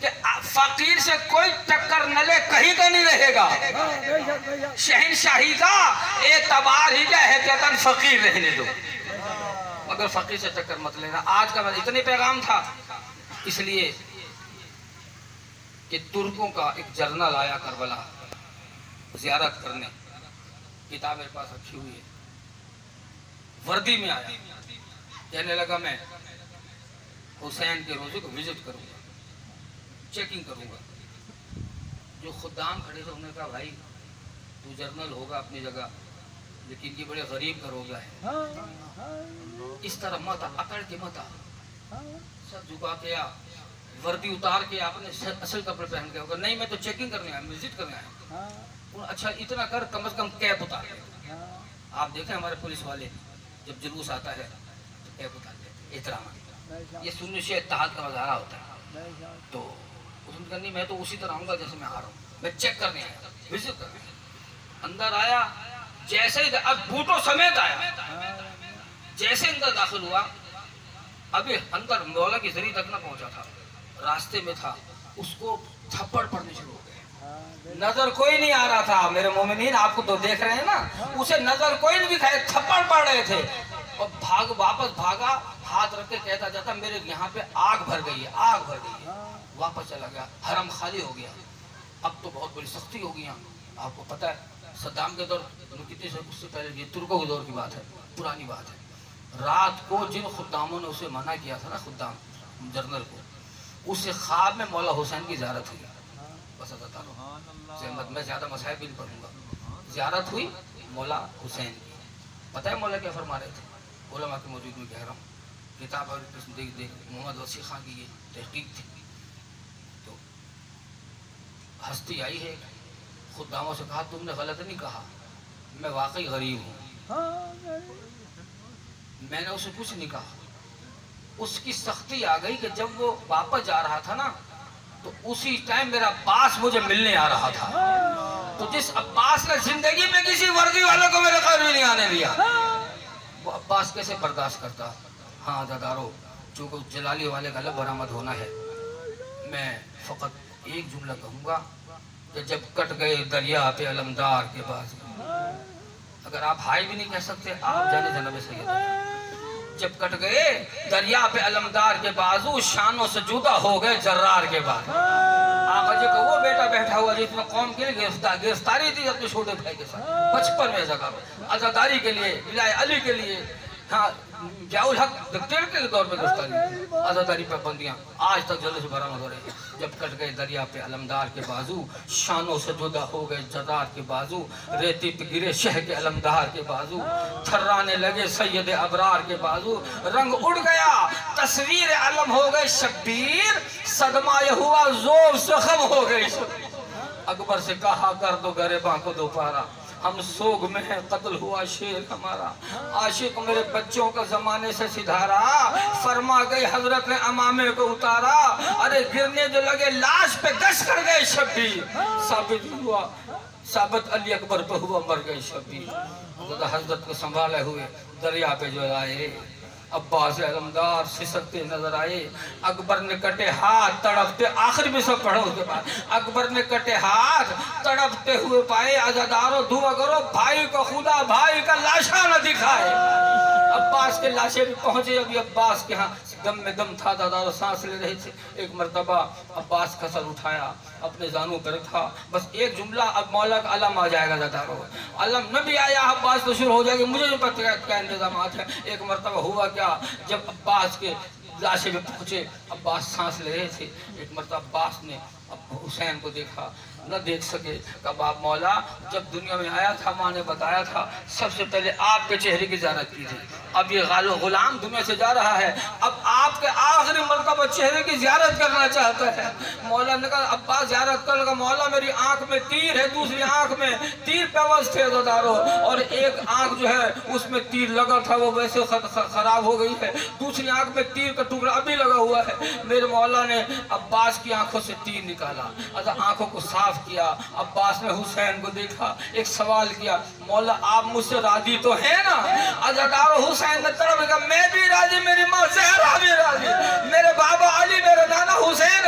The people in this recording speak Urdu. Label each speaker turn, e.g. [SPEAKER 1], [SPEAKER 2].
[SPEAKER 1] کہ فقیر سے کوئی ٹکر نہ لے کہیں کا نہیں رہے گا. شہنشاہی کا اعتبار ہی کیا ہے کہتا فقیر رہنے دو مگر فقیر سے ٹکر مت لینا. آج کا اتنی پیغام تھا اس لیے کہ ترکوں کا ایک جرنل آیا کربلا زیارت کرنے, کتاب میرے پاس رکھی ہوئی ہے, وردی میں آیا, کہنے لگا میں حسین کے روزے کو وزٹ کروں گا, چیکنگ کروں گا. جو خدام کھڑے تھے انہوں نے کہا بھائی تو جرنل ہوگا اپنی جگہ لیکن یہ بڑے غریب کا روزہ ہے, اس طرح مت اکڑ کے مت, سب جھکا کے آ, وردی اتار کے آپ نے اصل کپڑے پہن کے ہوگا. نہیں میں تو چیکنگ کرنے آیا, وزٹ کرنے آیا. اچھا اتنا کر کم از کم کیپ اتار لے. آپ دیکھیں ہمارے پولیس والے جب جلوس آتا ہے تو کیپ اتار لیتے, احترام, یہ سنی سے اتحاد کا مظاہرہ ہوتا ہے. تو اس نے کہا نہیں میں تو اسی طرح آؤں گا جیسے میں آ رہا ہوں, میں چیک کرنے آیا, وزٹ کرنے آیا. اندر آیا, جیسے ہی اب بوٹوں سمیت آیا, جیسے اندر داخل ہوا, ابھی اندر مولا کی زری تک نہ پہنچا تھا, راستے میں تھا, اس کو تھپڑ پڑنے شروع ہو گئے. نظر کوئی نہیں آ رہا تھا میرے مومنین, آپ کو تو دیکھ رہے ہیں نا, اسے نظر کوئی نہیں دکھائے, تھپڑ پڑ رہے تھے. اور واپس بھاگا, ہاتھ رکھ کے کہتا جاتا میرے یہاں پہ آگ بھر گئی ہے, آگ بھر گئی ہے. واپس چلا گیا, حرم خالی ہو گیا. اب تو بہت بڑی سختی ہو گئی. آپ کو پتہ ہے صدام کے دور کتنے سے, اس سے پہلے یہ ترکوں کے دور کی بات ہے, پرانی بات ہے. رات کو جن خداموں نے اسے منع کیا تھا نا, خدام جنرل کو, اسے خواب میں مولا حسین کی زیارت ہوئی. بس بتا رہا میں زیادہ مسائل بھی نہیں پڑھوں گا. زیارت ہوئی مولا حسین کی. پتہ ہے مولا کیا فرما رہے تھے, علماء کے موجود میں کہہ رہا ہوں, کتاب اور دیکھ محمد وسیع خان کی یہ تحقیق تھی. تو ہستی آئی ہے, خداموں سے کہا تم نے غلط نہیں کہا, میں واقعی غریب ہوں. میں نے اسے کچھ نہیں کہا. اس کی سختی آ گئی کہ جب وہ واپس جا رہا تھا نا تو اسی ٹائم میرا عباس مجھے ملنے آ رہا تھا. تو جس عباس نے زندگی میں کسی وردی والے کو میرے قریب نہیں آنے دیا, وہ عباس کیسے برداشت کرتا. ہاں دادارو, چونکہ جلالی والے کا لب برآمد ہونا ہے, میں فقط ایک جملہ کہوں گا کہ جب کٹ گئے دریا پہ علمدار کے بعد, اگر آپ ہائی بھی نہیں کہہ سکتے آپ جانے جناب سید, جب کٹ گئے دریا پہ علمدار کے بازو, شانوں سے جدا ہو گئے جرار کے بعد. آقا جی کا وہ بیٹا بیٹھا ہوا جس میں قوم کے لیے گرفتاری تھی اپنے چھوٹے بھائی کے ساتھ, بچپن میں جگہ عزاداری کے لیے, ولایہ علی کے لیے, ہاں ضیاء الحق ڈکٹیٹر کے دور میں گرفتاری, عزاداری پابندیاں آج تک جلد سے برآمد ہو رہے ہیں. جب کٹ گئے دریا پہ علمدار کے بازو, شانوں سے جدا ہو گئے جرار کے بازو, ریتی پہ گرے شہ کے علمدار کے بازو, تھرانے لگے سید ابرار کے بازو, رنگ اڑ گیا تصویر علم ہو گئے شبیر, صدمہ یہ ہوا زور سے خم ہو گئی شبیر. اکبر سے کہا کر دو غریباں کو دوپہرا, ہم سوگ میں ہیں قتل ہوا شیر ہمارا. عاشق میرے بچوں کا زمانے سے سدھارا, فرما گئی حضرت نے امامے کو اتارا. ارے گرنے جو لگے لاش پہ گش کر گئے شبیر, ثابت علی اکبر پہ ہوا مر گئے شبیر. حضرت کو سنبھالے ہوئے دریا پہ جو آئے, عباس علمدار سسکتے نظر آئے. اکبر نے کٹے ہاتھ تڑپتے, آخر بھی سب پڑھو اس کے بعد, اکبر نے کٹے ہاتھ تڑپتے ہوئے پائے, عزادارو دعا کرو بھائی کو خدا بھائی کا لاشا نہ دکھائے. عباس کے لاشے بھی پہنچے, ابھی عباس کے ہاں دم میں دم تھا, دادارو سانس لے رہے تھے. ایک مرتبہ عباس کا سر اٹھایا, اپنے زانوں پہ رکھا, بس ایک جملہ, اب مولا کا علم آ جائے گا دادارو, علم نہ بھی آیا عباس تو شروع ہو جائے گی, مجھے نہیں پتہ کیا انتظامات ہے. ایک مرتبہ ہوا کیا, جب عباس کے لاشے پہ پہنچے, عباس سانس لے رہے تھے, ایک مرتبہ عباس نے حسین کو دیکھا, نہ دیکھ سکے. کب آپ مولا جب دنیا میں آیا تھا ماں نے بتایا تھا سب سے پہلے آپ کے چہرے کی زیارت کی تھی. اب یہ غلام دنیا سے جا رہا ہے, اب آپ کے آخری مرتبہ چہرے کی زیارت کرنا چاہتا ہے. مولا نے کہا عباس زیارت کر لگا, مولا میری آنکھ میں تیر ہے, دوسری آنکھ میں تیر پیوست تھے عزادارو, اور ایک آنکھ جو ہے اس میں تیر لگا تھا وہ ویسے خراب ہو گئی ہے, دوسری آنکھ میں تیر کا ٹکڑا ابھی لگا ہوا ہے. میرے مولا نے عباس کی آنکھوں سے تیر نکالا, آنکھوں کو صاف کیا. عباس نے حسین کو دیکھا, ایک سوال کیا, مولا آپ مجھ سے راضی تو ہیں نا؟ عزادارو حسین نے طرف کہا میں بھی راضی, میری ماں زہرا بھی راضی, میرے بابا علی, میرے نانا حسین